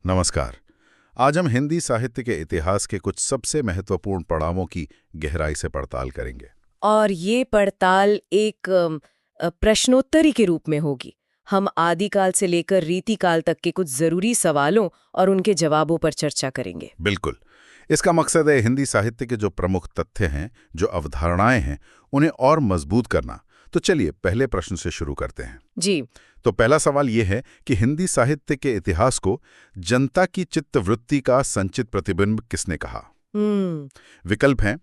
नमस्कार। आज हम हिंदी साहित्य के इतिहास के कुछ सबसे महत्वपूर्ण पड़ावों की गहराई से पड़ताल करेंगे। और ये पड़ताल एक प्रश्नोत्तरी के रूप में होगी। हम आदिकाल से लेकर रीतिकाल तक के कुछ जरूरी सवालों और उनके जवाबों पर चर्चा करेंगे। बिल्कुल। इसका मकसद है हिंदी साहित्य के जो प्रमुख तथ्य हैं, जो अवधारणाएं हैं, उन्हें और मजबूत करना। तो चलिए पहले प्रश्न से शुरू करते हैं। जी। तो पहला सवाल ये है कि हिंदी साहित्य के इतिहास को जनता की चित्तवृत्ति का संचित प्रतिबिंब किसने कहा? विकल्प हैं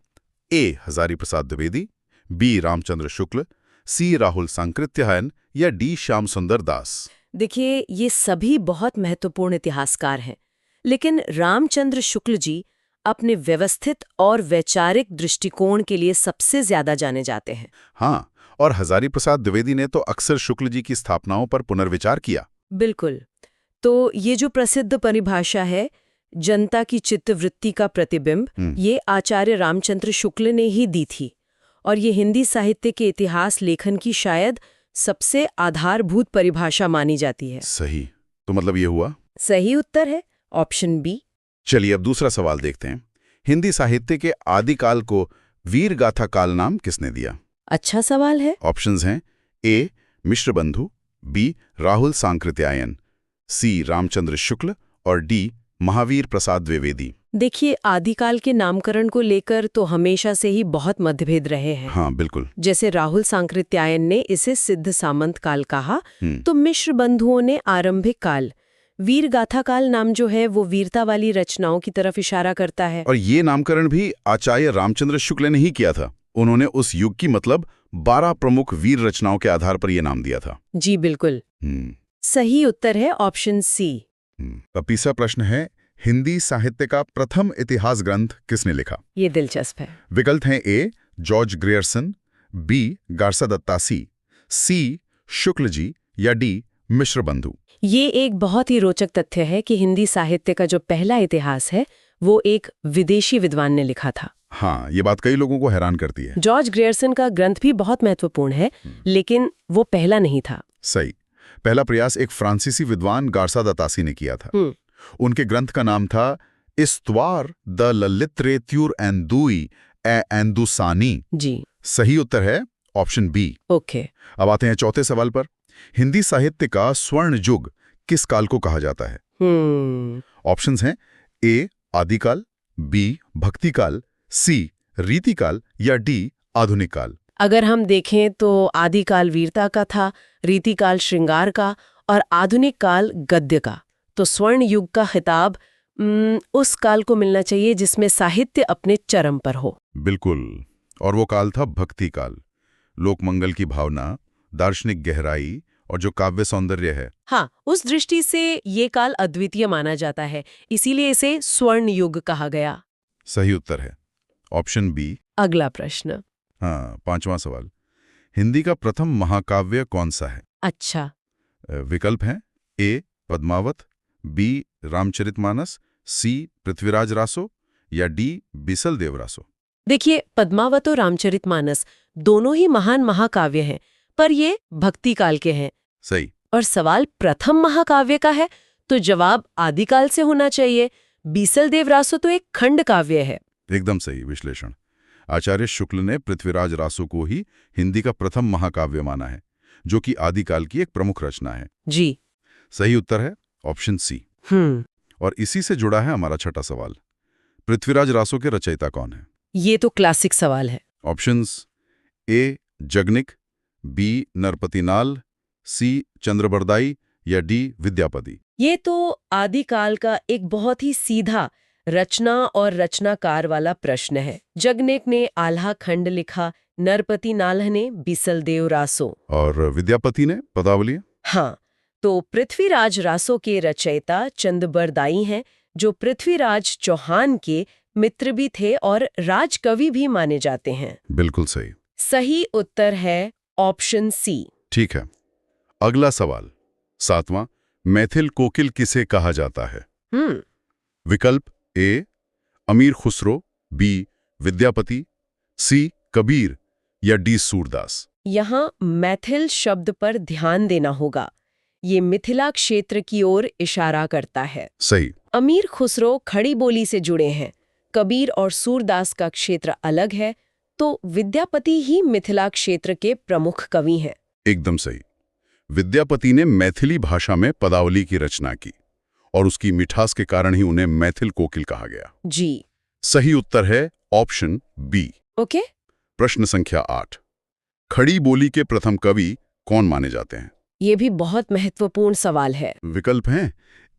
ए हजारी प्रसाद द्विवेदी, बी रामचंद्र शुक्ल, सी राहुल सांकृत्यायन या डी श्याम सुंदर दास। देखिए, ये सभी बहुत महत्वपूर्ण इतिहासकार हैं, लेकिन रामचंद्र शुक्ल जी अपने व्यवस्थित और वैचारिक दृष्टिकोण के लिए सबसे ज्यादा जाने जाते हैं। हाँ, और हजारी प्रसाद द्विवेदी ने तो अक्सर शुक्ल जी की स्थापनाओं पर पुनर्विचार किया। बिल्कुल। तो ये जो प्रसिद्ध परिभाषा है, जनता की चित्तवृत्ति का प्रतिबिंब, ये आचार्य रामचंद्र शुक्ल ने ही दी थी, और ये हिंदी साहित्य के इतिहास लेखन की शायद सबसे आधारभूत परिभाषा मानी जाती है। सही। तो मतलब ये हुआ सही उत्तर है ऑप्शन बी। चलिए अब दूसरा सवाल देखते हैं। हिंदी साहित्य के आदिकाल को वीर गाथा काल नाम किसने दिया? अच्छा सवाल है। ऑप्शंस हैं ए मिश्रबंधु, बी राहुल सांकृत्यायन, सी रामचंद्र शुक्ल और डी महावीर प्रसाद द्विवेदी। देखिए, आदिकाल के नामकरण को लेकर तो हमेशा से ही बहुत मतभेद रहे हैं। हाँ बिल्कुल। जैसे राहुल सांकृत्यायन ने इसे सिद्ध सामंत काल कहा, तो मिश्र बंधुओं ने आरंभिक काल, वीर गाथा काल नाम जो है वो वीरता वाली रचनाओं की तरफ इशारा करता है। और ये नामकरण भी आचार्य रामचंद्र शुक्ल ने ही किया था। उन्होंने उस युग की मतलब 12 प्रमुख वीर रचनाओं के आधार पर यह नाम दिया था। जी बिल्कुल। सही उत्तर है ऑप्शन सी। अब तीसरा प्रश्न है, हिंदी साहित्य का प्रथम इतिहास ग्रंथ किसने लिखा? ये दिलचस्प है। विकल्प हैं A George Grierson, B Garcin de Tassy, C Shukla ji या डी मिश्रबंधु। ये एक बहुत ही रोचक तथ्य है कि हिंदी साहित्य का जो पहला इतिहास है वो एक विदेशी विद्वान ने लिखा था। हाँ, ये बात कई लोगों को हैरान करती है। जॉर्ज ग्रियर्सन का ग्रंथ भी बहुत महत्वपूर्ण है, लेकिन वो पहला नहीं था। सही। पहला प्रयास एक फ्रांसीसी विद्वान गारसा दत्तासी ने किया था। उनके ग्रंथ का नाम था इस्तवार द ललित्रेत्युर एंदुई ए एंदुसानी। जी। सही उत्तर है ऑप्शन बी। ओके। अब आते हैं चौथे सवाल पर। हिंदी साहित्य का स्वर्ण युग किस काल को कहा जाता है? ऑप्शंस हैं ए आदिकाल, बी भक्तिकाल, सी रीतिकाल या डी आधुनिक काल। अगर हम देखें तो आदिकाल वीरता का था, रीतिकाल श्रृंगार का और आधुनिक काल गद्य का। तो स्वर्ण युग का खिताब उस काल को मिलना चाहिए जिसमें साहित्य अपने चरम पर हो। बिल्कुल। और वो काल था भक्ति काल। लोकमंगल की भावना, दार्शनिक गहराई और जो काव्य सौंदर्य है, हाँ, उस दृष्टि से ये काल अद्वितीय माना जाता है, इसीलिए इसे स्वर्ण युग कहा गया। सही उत्तर है ऑप्शन बी। अगला प्रश्न। हाँ, पांचवा सवाल। हिंदी का प्रथम महाकाव्य कौन सा है? अच्छा। विकल्प हैं ए पद्मावत, बी रामचरितमानस, सी पृथ्वीराज रासो या डी बिसल रासो। देखिए, पद्मावत और रामचरितमानस दोनों ही महान महाकाव्य हैं, पर ये भक्ति काल के हैं। सही। और सवाल प्रथम महाकाव्य का है, तो जवाब आदिकाल से होना चाहिए। बीसल रासो तो एक खंड काव्य है। एकदम सही विश्लेषण। आचार्य शुक्ल ने पृथ्वीराज रासो को ही हिंदी का प्रथम महाकाव्य माना है, जो कि आदिकाल की एक प्रमुख रचना है। जी। सही उत्तर है ऑप्शन सी। और इसी से जुड़ा है हमारा छठा सवाल। पृथ्वीराज रासो के रचयिता कौन है? ये तो क्लासिक सवाल है। ऑप्शंस ए जगनिक, बी नरपतिनाल, सी चंद्रबरदाई या डी विद्यापति। ये तो आदिकाल का एक बहुत ही सीधा रचना और रचनाकार वाला प्रश्न है। जगनेक ने आल्हा खंड लिखा, नरपतिनाल ने बिसल रासो और विद्यापति ने पदावली। हाँ, तो पृथ्वीराज रासो के रचयिता चंद्रबरदाई हैं, जो पृथ्वीराज चौहान के मित्र भी थे और राजकवि भी माने जाते हैं। बिल्कुल सही। सही उत्तर है ऑप्शन सी। ठीक है। अगला सवाल, सातवां। मैथिल कोकिल किसे कहा जाता है? विकल्प ए अमीर खुसरो, बी विद्यापति, सी कबीर या डी सूरदास। यहाँ मैथिल शब्द पर ध्यान देना होगा। ये मिथिला क्षेत्र की ओर इशारा करता है। सही। अमीर खुसरो खड़ी बोली से जुड़े हैं, कबीर और सूरदास का क्षेत्र अलग है, तो विद्यापति ही मिथिला क्षेत्र के प्रमुख कवि हैं। एकदम सही। विद्यापति ने मैथिली भाषा में पदावली की रचना की और उसकी मिठास के कारण ही उन्हें मैथिल कोकिल कहा गया। जी। सही उत्तर है ऑप्शन बी। ओके। प्रश्न संख्या 8। खड़ी बोली के प्रथम कवि कौन माने जाते हैं? ये भी बहुत महत्वपूर्ण सवाल है। विकल्प हैं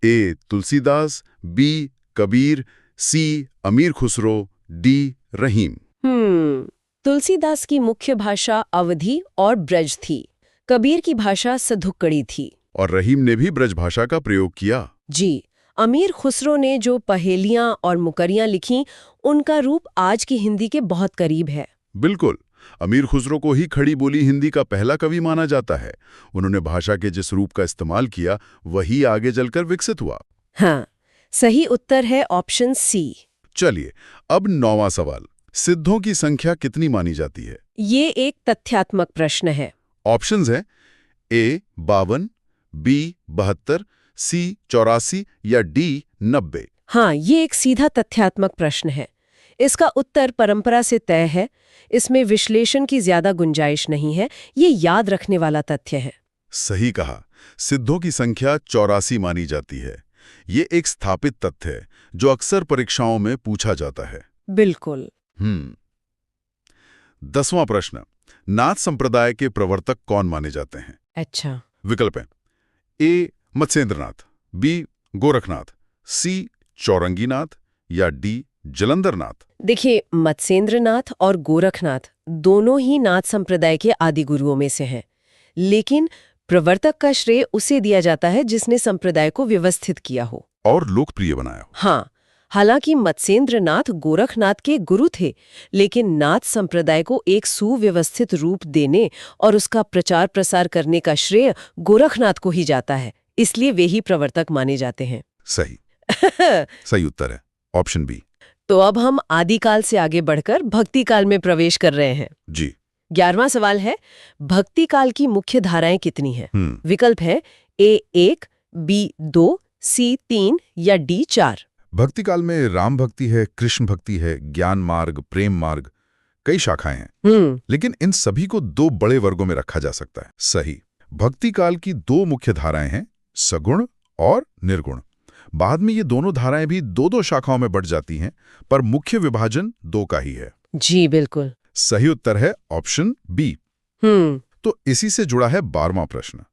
ए तुलसीदास, बी कबीर, सी अमीर खुसरो, डी रहीम। तुलसीदास की मुख्य भाषा अवधी और ब्रज थी। कबीर की भाषा सधुक्कड़ी थी। और रहीम ने भी ब्रज भाषा का प्रयोग किया। जी। अमीर खुसरो ने जो पहेलियां और मुकरियां लिखी, उनका रूप आज की हिंदी के बहुत करीब है। बिल्कुल। अमीर खुसरो को ही खड़ी बोली हिंदी का पहला कवि माना जाता है। उन्होंने भाषा के जिस रूप का इस्तेमाल किया वही आगे चलकर विकसित हुआ। हाँ, सही उत्तर है ऑप्शन सी। चलिए, अब 9वां सवाल। सिद्धों की संख्या कितनी मानी जाती है? ये एक तथ्यात्मक प्रश्न है। ऑप्शंस हैं ए 52, बी 72, सी 84 या डी 90। हाँ, ये एक सीधा तथ्यात्मक प्रश्न है। इसका उत्तर परंपरा से तय है। इसमें विश्लेषण की ज्यादा गुंजाइश नहीं है। ये याद रखने वाला तथ्य है। सही कहा। सिद्धों की संख्या 84 मानी जाती है। ये एक स्थापित तथ्य है जो अक्सर परीक्षाओं में पूछा जाता है। बिल्कुल। 10वां प्रश्न। नाथ संप्रदाय के प्रवर्तक कौन माने जाते हैं? अच्छा। विकल्प हैं ए मत्स्येंद्रनाथ, बी गोरखनाथ, सी चौरंगीनाथ या डी जलंधरनाथ। देखिए, मत्स्येंद्रनाथ और गोरखनाथ दोनों ही नाथ संप्रदाय के आदि गुरुओं में से हैं, लेकिन प्रवर्तक का श्रेय उसे दिया जाता है जिसने संप्रदाय को व्यवस्थित किया हो और लोकप्रिय बनाया हो। हाँ, हालांकि मत्स्येंद्रनाथ गोरखनाथ के गुरु थे, लेकिन नाथ संप्रदाय को एक सुव्यवस्थित रूप देने और उसका प्रचार प्रसार करने का श्रेय गोरखनाथ को ही जाता है, इसलिए वे ही प्रवर्तक माने जाते हैं। सही। सही उत्तर है ऑप्शन बी। तो अब हम आदिकाल से आगे बढ़कर भक्ति काल में प्रवेश कर रहे हैं। जी। 11वां सवाल है, भक्ति काल की मुख्य धाराएं कितनी हैं? विकल्प है ए 1, बी 2, सी 3 या डी 4। भक्ति काल में राम भक्ति है, कृष्ण भक्ति है, ज्ञान मार्ग, प्रेम मार्ग, कई शाखाएं हैं। लेकिन इन सभी को 2 बड़े वर्गों में रखा जा सकता है। सही। भक्ति काल की 2 मुख्य धाराएं हैं, सगुण और निर्गुण। बाद में ये दोनों धाराएं भी 2-2 शाखाओं में बढ़ जाती हैं, पर मुख्य विभाजन 2 का ही है। जी बिल्कुल। सही उत्तर है ऑप्शन बी। तो इसी से जुड़ा है 12वां प्रश्न।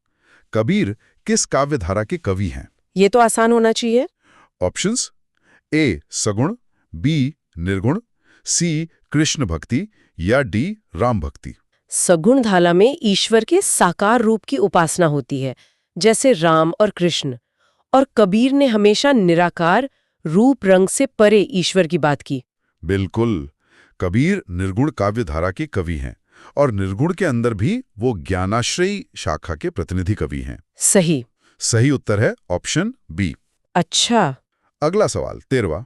कबीर किस काव्य धारा के कवि हैं? ये तो आसान होना चाहिए। ऑप्शंस ए सगुण, बी निर्गुण, सी कृष्ण भक्ति या डी राम भक्ति। सगुण धारा में ईश्वर के साकार रूप की उपासना होती है, जैसे राम और कृष्ण, और कबीर ने हमेशा निराकार रूप रंग से परे ईश्वर की बात की। बिल्कुल। कबीर निर्गुण काव्य धारा के कवि हैं और निर्गुण के अंदर भी वो ज्ञानाश्रयी शाखा के प्रतिनिधि कवि हैं। सही। सही उत्तर है ऑप्शन बी। अच्छा। अगला सवाल 13वां।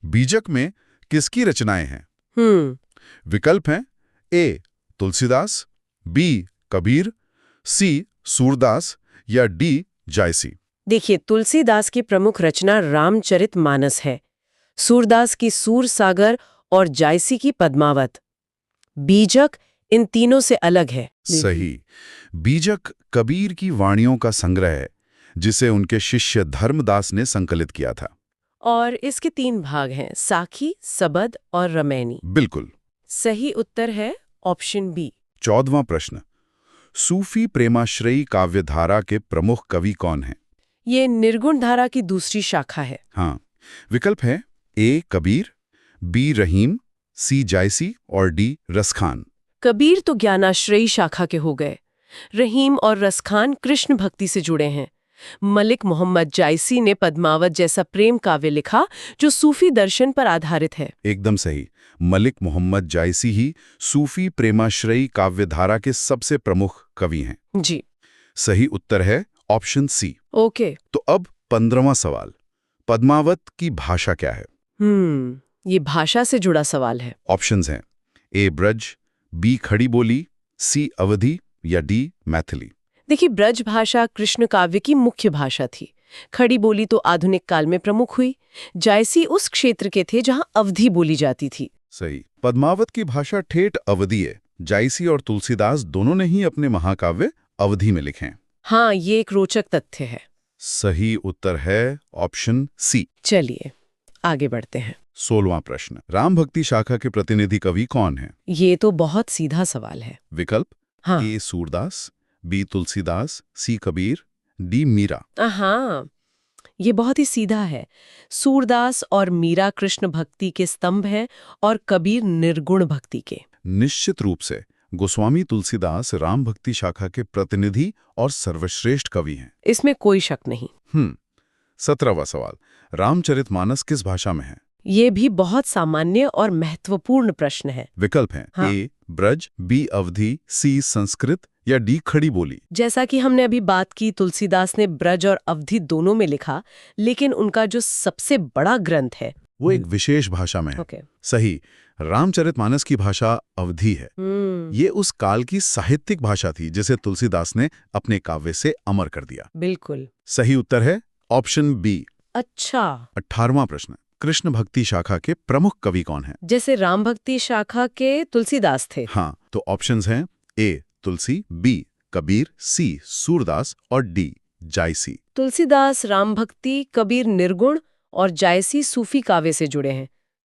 बीजक में किसकी रचनाएं हैं? विकल्प हैं ए तुलसीदास, बी कबीर, सी सूरदास या डी जायसी। देखिए, तुलसीदास की प्रमुख रचना रामचरितमानस है, सूरदास की सूर सागर और जायसी की पद्मावत। बीजक इन तीनों से अलग है। सही। बीजक कबीर की वाणियों का संग्रह है, जिसे उनके शिष्य धर्मदास ने संकलित किया था। और इसके 3 भाग हैं, साखी, सबद और रमैनी। बिल्कुल। सही उत्तर है ऑप्शन बी। 14वां प्रश्न। सूफी प्रेमाश्रयी काव्यधारा के प्रमुख कवि कौन हैं? ये निर्गुण धारा की दूसरी शाखा है। हाँ। विकल्प है ए कबीर, बी रहीम, सी जायसी और डी रसखान। कबीर तो ज्ञानाश्रयी शाखा के हो गए। रहीम और रसखान कृष्ण भक्ति से जुड़े हैं। मलिक मोहम्मद जायसी ने पद्मावत जैसा प्रेम काव्य लिखा, जो सूफी दर्शन पर आधारित है। एकदम सही। मलिक मोहम्मद जायसी ही सूफी प्रेमाश्रयी काव्यधारा के सबसे प्रमुख कवि हैं। जी। सही उत्तर है ऑप्शन सी। ओके। तो अब 15वां सवाल। पद्मावत की भाषा क्या है? ये भाषा से जुड़ा सवाल है। ऑप्शंस हैं ए ब्रज, बी खड़ी बोली, सी अवधी या डी मैथिली। देखिए, ब्रज भाषा कृष्ण काव्य की मुख्य भाषा थी। खड़ी बोली तो आधुनिक काल में प्रमुख हुई। जायसी उस क्षेत्र के थे जहां अवधी बोली जाती थी। सही। पद्मावत की भाषा ठेठ अवधी है। जायसी और तुलसीदास दोनों ने ही अपने महाकाव्य अवधी में लिखे हैं। हाँ, ये एक रोचक तथ्य है। सही उत्तर है ऑप्शन सी। चलिए आगे बढ़ते हैं। 16वां प्रश्न, राम भक्ति शाखा के प्रतिनिधि कवि कौन है? ये तो बहुत सीधा सवाल है। विकल्प हाँ। ए सूरदास, बी तुलसीदास, सी कबीर, डी मीरा। हाँ, ये बहुत ही सीधा है। सूरदास और मीरा कृष्ण भक्ति के स्तंभ हैं और कबीर निर्गुण भक्ति के। निश्चित रूप से गोस्वामी तुलसीदास राम भक्ति शाखा के प्रतिनिधि और सर्वश्रेष्ठ कवि हैं। इसमें कोई शक नहीं। 17वां सवाल, रामचरितमानस किस भाषा में है? ये भी बहुत सामान्य और महत्वपूर्ण प्रश्न है। विकल्प हैं हाँ। ए ब्रज, बी अवधी, सी संस्कृत या डी खड़ी बोली। जैसा कि हमने अभी बात की, तुलसीदास ने ब्रज और अवधी दोनों में लिखा, लेकिन उनका जो सबसे बड़ा ग्रंथ है वो एक विशेष भाषा में है। ओके। सही, रामचरितमानस की भाषा अवधी है। ये उस काल की साहित्यिक भाषा थी जिसे तुलसीदास ने अपने काव्य से अमर कर दिया। बिल्कुल। सही उत्तर है ऑप्शन बी। अच्छा। 18वां प्रश्न, कृष्ण भक्ति शाखा के प्रमुख कवि कौन हैं? जैसे राम भक्ति शाखा के तुलसीदास थे। हाँ, तो ऑप्शंस हैं ए तुलसी, बी कबीर, सी सूरदास और डी जायसी। तुलसीदास राम भक्ति, कबीर निर्गुण और जायसी सूफी काव्य से जुड़े हैं।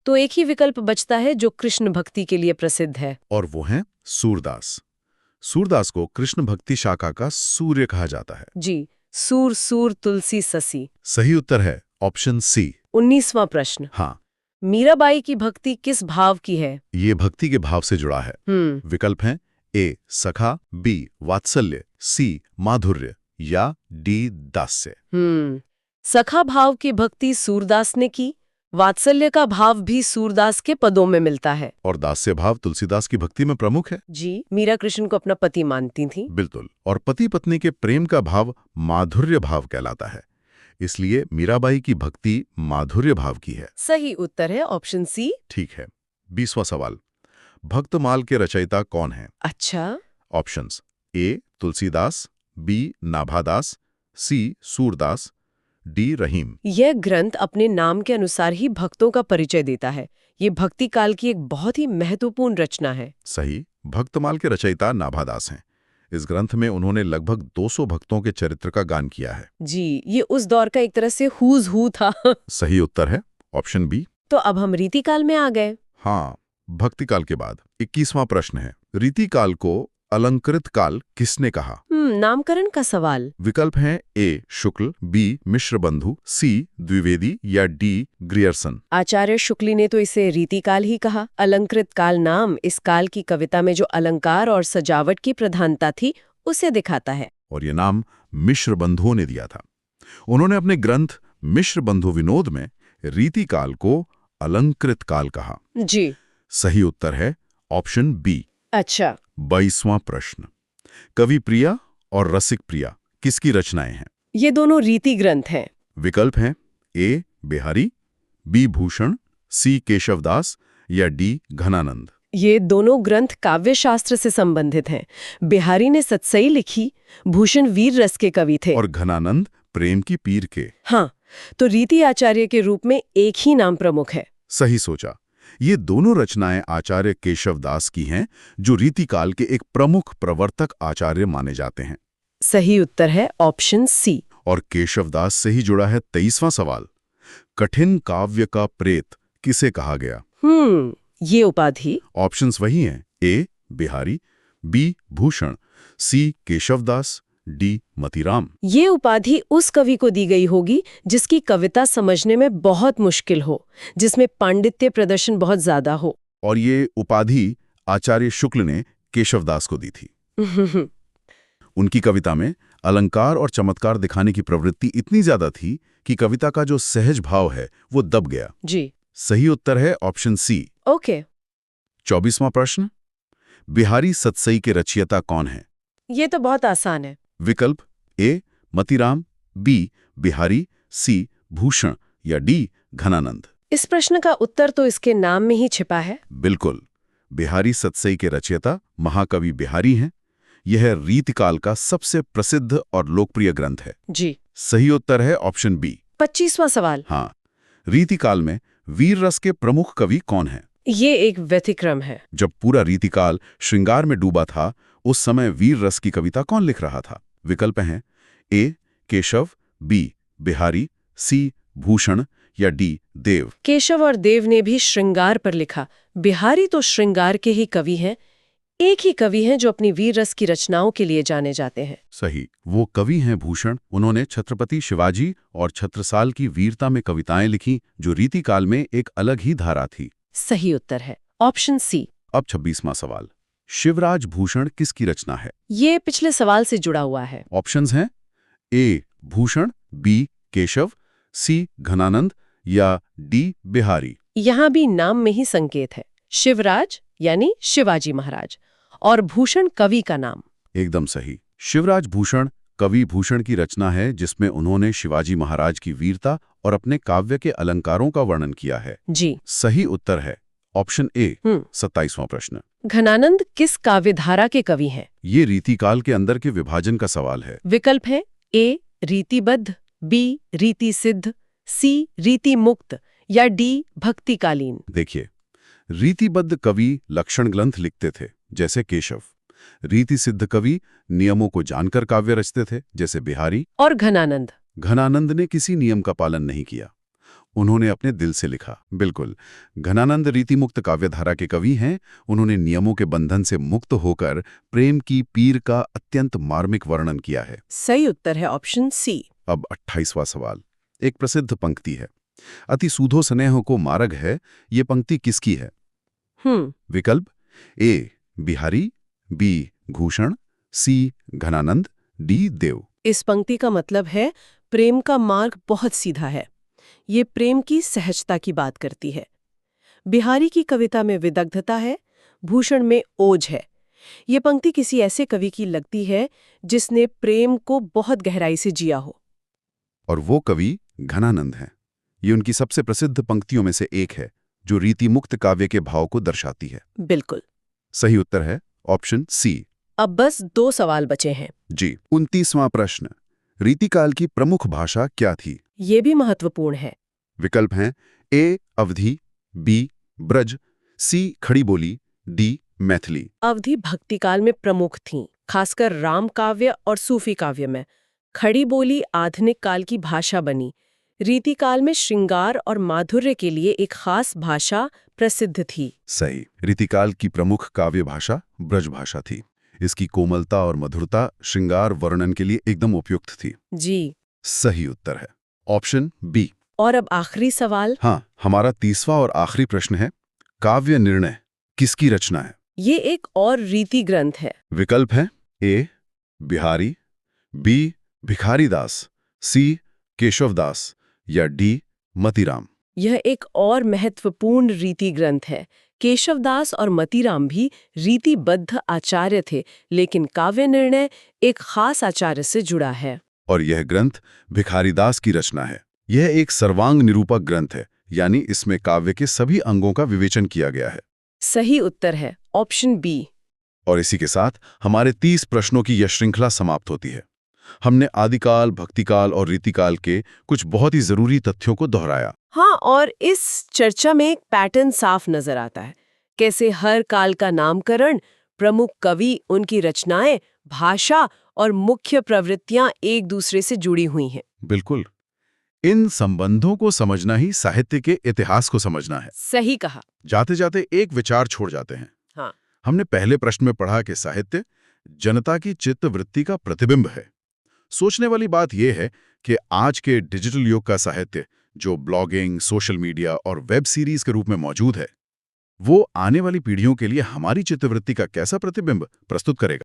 तो एक ही विकल्प बचता है जो कृष्ण भक्ति के लिए प्रसिद्ध है, और वो हैं सूरदास। सूरदास को कृष्ण भक्ति शाखा का सूर्य कहा जाता है। जी, सूर सूर तुलसी ससी। सही उत्तर है ऑप्शन सी। 19वां प्रश्न, हाँ, मीराबाई की भक्ति किस भाव की है? ये भक्ति के भाव से जुड़ा है। विकल्प हैं ए सखा, बी वात्सल्य, सी माधुर्य या डी दास्य। सखा भाव की भक्ति सूरदास ने की, वात्सल्य का भाव भी सूरदास के पदों में मिलता है। और दास्य भाव तुलसीदास की भक्ति में प्रमुख है। जी, मीरा कृष्ण को अपना पति मानती थी। बिल्कुल, और पति पत्नी के प्रेम का भाव माधुर्य भाव कहलाता है। इसलिए मीराबाई की भक्ति माधुर्य भाव की है। सही उत्तर है ऑप्शन सी। ठीक है। 20वां सवाल, भक्तमाल के रचयिता कौन है? अच्छा। Options A Tulsidas, B Nabhadas, C Surdas, D Rahim. यह ग्रंथ अपने नाम के अनुसार ही भक्तों का परिचय देता है। ये भक्ति काल की एक बहुत ही महत्वपूर्ण रचना है। सही, भक्तमाल के रचयिता नाभादास हैं। इस ग्रंथ में उन्होंने लगभग 200 भक्तों के चरित्र का गान किया है। जी, ये उस दौर का एक तरह से हुज हू था। सही उत्तर है ऑप्शन बी। तो अब हम रीतिकाल में आ गए। हाँ, भक्ति काल के बाद 21वां प्रश्न है, रीतिकाल को अलंकृत काल किसने कहा? नामकरण का सवाल। विकल्प हैं ए शुक्ल, बी मिश्र बंधु, सी द्विवेदी या डी ग्रियर्सन। आचार्य शुक्ली ने तो इसे रीतिकाल ही कहा। अलंकृत काल नाम इस काल की कविता में जो अलंकार और सजावट की प्रधानता थी उसे दिखाता है। और ये नाम मिश्र बंधुओं ने दिया था। उन्होंने अपने ग्रंथ मिश्र बंधु विनोद में रीतिकाल को अलंकृत काल कहा। जी। सही उत्तर है ऑप्शन बी। अच्छा। 22वां प्रश्न, कवि प्रिया और रसिक प्रिया किसकी रचनाएं हैं? ये दोनों रीति ग्रंथ हैं। विकल्प हैं ए बिहारी, बी भूषण, सी केशवदास या डी घनानंद। ये दोनों ग्रंथ काव्य शास्त्र से संबंधित हैं। बिहारी ने सतसई लिखी, भूषण वीर रस के कवि थे और घनानंद प्रेम की पीर के। हाँ, तो रीति आचार्य के रूप में एक ही नाम प्रमुख है। सही सोचा। ये दोनों रचनाएं आचार्य केशवदास की हैं, जो रीतिकाल के एक प्रमुख प्रवर्तक आचार्य माने जाते हैं। सही उत्तर है ऑप्शन सी। और केशवदास से ही जुड़ा है 23वां सवाल, कठिन काव्य का प्रेत किसे कहा गया? ये उपाधि। ऑप्शंस वही हैं ए बिहारी, बी भूषण, सी केशवदास, डी मतीराम। ये उपाधि उस कवि को दी गई होगी जिसकी कविता समझने में बहुत मुश्किल हो, जिसमें पांडित्य प्रदर्शन बहुत ज्यादा हो। और ये उपाधि आचार्य शुक्ल ने केशवदास को दी थी। उनकी कविता में अलंकार और चमत्कार दिखाने की प्रवृत्ति इतनी ज्यादा थी कि कविता का जो सहज भाव है वो दब गया। जी। सही उत्तर है ऑप्शन सी। ओके। 24वां प्रश्न, बिहारी सतसई के रचयिता कौन है? ये तो बहुत आसान है। विकल्प ए मतीराम, बी बिहारी, सी भूषण या डी घनानंद। इस प्रश्न का उत्तर तो इसके नाम में ही छिपा है। बिल्कुल, बिहारी सतसई के रचयिता महाकवि बिहारी हैं। यह रीतिकाल का सबसे प्रसिद्ध और लोकप्रिय ग्रंथ है। जी। सही उत्तर है ऑप्शन बी। 25वां सवाल। हाँ, रीतिकाल में वीर रस के प्रमुख कवि कौन हैं? ये एक व्यतिक्रम है। जब पूरा रीतिकाल श्रृंगार में डूबा था, उस समय वीर रस की कविता कौन लिख रहा था? विकल्प हैं ए केशव, बी बिहारी, सी भूषण या डी देव। केशव और देव ने भी श्रृंगार पर लिखा। बिहारी तो श्रृंगार के ही कवि हैं। एक ही कवि हैं जो अपनी वीर रस की रचनाओं के लिए जाने जाते हैं। सही, वो कवि हैं भूषण। उन्होंने छत्रपति शिवाजी और छत्रसाल की वीरता में कविताएं लिखी, जो रीतिकाल में एक अलग ही धारा थी। सही उत्तर है ऑप्शन सी। अब 26वां सवाल, शिवराज भूषण किसकी रचना है? ये पिछले सवाल से जुड़ा हुआ है। ऑप्शंस हैं ए भूषण, बी केशव, सी घनानंद या डी बिहारी। यहाँ भी नाम में ही संकेत है। शिवराज यानी शिवाजी महाराज और भूषण कवि का नाम। एकदम सही। शिवराज भूषण कवि भूषण की रचना है, जिसमें उन्होंने शिवाजी महाराज की वीरता और अपने काव्य के अलंकारों का वर्णन किया है। जी। सही उत्तर है ऑप्शन ए। 27वां प्रश्न, घनानंद किस काव्यधारा के कवि हैं? ये रीतिकाल के अंदर के विभाजन का सवाल है। विकल्प है ए रीतिबद्ध, बी रीति सिद्ध, सी रीति मुक्त या डी भक्तिकालीन। देखिए, रीतिबद्ध कवि लक्षण ग्रंथ लिखते थे जैसे केशव। रीति सिद्ध कवि नियमों को जानकर काव्य रचते थे जैसे बिहारी। और घनानंद ने किसी नियम का पालन नहीं किया, उन्होंने अपने दिल से लिखा। बिल्कुल, घनानंद रीतिमुक्त काव्यधारा के कवि हैं। उन्होंने नियमों के बंधन से मुक्त होकर प्रेम की पीर का अत्यंत मार्मिक वर्णन किया है। सही उत्तर है ऑप्शन सी। अब 28वां सवाल, एक प्रसिद्ध पंक्ति है, अति सूधो स्नेह को मार्ग है। ये पंक्ति किसकी है? विकल्प ए बिहारी, बी भूषण, सी घनानंद, डी देव। इस पंक्ति का मतलब है प्रेम का मार्ग बहुत सीधा है। ये प्रेम की सहजता की बात करती है। बिहारी की कविता में विदग्धता है, भूषण में ओज है। ये पंक्ति किसी ऐसे कवि की लगती है जिसने प्रेम को बहुत गहराई से जिया हो। और वो कवि घनानंद हैं। ये उनकी सबसे प्रसिद्ध पंक्तियों में से एक है, जो रीतिमुक्त काव्य के भाव को दर्शाती है। बिल्कुल सही उत्तर है ऑप्शन सी। अब बस 2 सवाल बचे हैं। जी। 29वां प्रश्न, रीतिकाल की प्रमुख भाषा क्या थी? ये भी महत्वपूर्ण है। विकल्प हैं ए अवधी, बी ब्रज, सी खड़ी बोली, डी मैथिली। अवधी भक्तिकाल में प्रमुख थीं, खासकर राम काव्य और सूफी काव्य में। खड़ी बोली आधुनिक काल की भाषा बनी। रीतिकाल में श्रृंगार और माधुर्य के लिए एक खास भाषा प्रसिद्ध थी। सही। रीतिकाल की प्रमुख काव्य भाषा ब्रज भाषा थी। इसकी कोमलता और मधुरता श्रृंगार वर्णन के लिए एकदम उपयुक्त थी। जी। सही उत्तर है ऑप्शन बी। और अब आखिरी सवाल। हाँ, हमारा 30वां और आखिरी प्रश्न है, काव्य निर्णय किसकी रचना है? ये एक और रीति ग्रंथ है। विकल्प है ए बिहारी, बी भिखारीदास, सी केशवदास या डी मतीराम। यह एक और महत्वपूर्ण रीति ग्रंथ है। केशवदास और मतीराम भी रीतिबद्ध आचार्य थे, लेकिन काव्य निर्णय एक खास आचार्य से जुड़ा है। और यह ग्रंथ भिखारीदास की रचना है। यह एक सर्वांग निरूपक ग्रंथ है, यानी इसमें काव्य के सभी अंगों का विवेचन किया गया है। सही उत्तर है ऑप्शन बी। और इसी के साथ हमारे 30 प्रश्नों की यह श्रृंखला समाप्त होती है। हमने आदिकाल, भक्तिकाल और रीतिकाल के कुछ बहुत ही जरूरी तथ्यों को दोहराया। हाँ, और इस चर्चा में एक पैटर्न साफ नजर आता है। कैसे हर काल का नामकरण, प्रमुख कवि, उनकी रचनाएं, भाषा और मुख्य प्रवृत्तियां एक दूसरे से जुड़ी हुई हैं। बिल्कुल, इन संबंधों को समझना ही साहित्य के इतिहास को समझना है। सही कहा। जाते जाते एक विचार छोड़ जाते हैं। हाँ। हमने पहले प्रश्न में पढ़ा कि साहित्य जनता की चित्तवृत्ति का प्रतिबिंब है। सोचने वाली बात यह है कि आज के डिजिटल युग का साहित्य, जो ब्लॉगिंग, सोशल मीडिया और वेब सीरीज के रूप में मौजूद है, वो आने वाली पीढ़ियों के लिए हमारी चित्तवृत्ति का कैसा प्रतिबिंब प्रस्तुत करेगा।